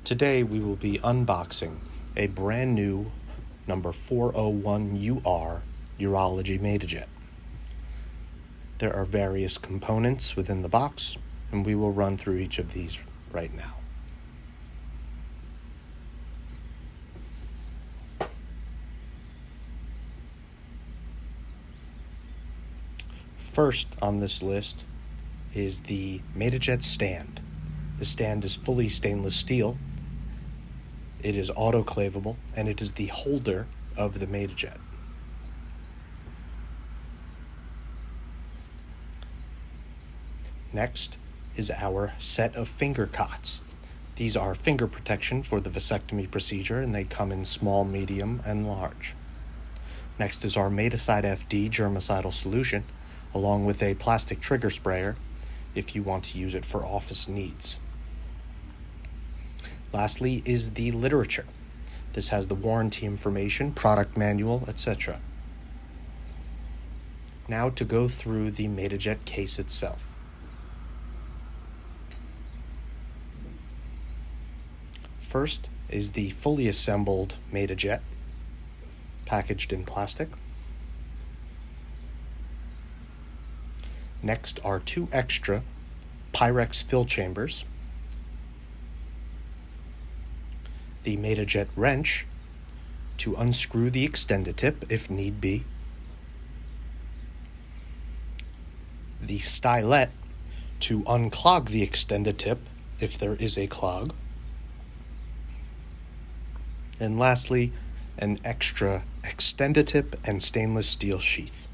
Today we will be unboxing a brand new number 401UR Urology MadaJet. There are various components within the box, and we will run through each of these right now. First on this list is the MadaJet stand. The stand is fully stainless steel. It is autoclavable, and it is the holder of the MadaJet. Next is our set of finger cots. These are finger protection for the vasectomy procedure, and they come in small, medium, and large. Next is our MadaSide FD germicidal solution, along with a plastic trigger sprayer if you want to use it for office needs. Lastly is the literature. This has the warranty information, product manual, etc. Now to go through the MadaJet case itself. First is the fully assembled MadaJet, packaged in plastic. Next are two extra Pyrex fill chambers, the MadaJet wrench to unscrew the extended tip if need be, the stylet to unclog the extended tip if there is a clog, and lastly, an extra extended tip and stainless steel sheath.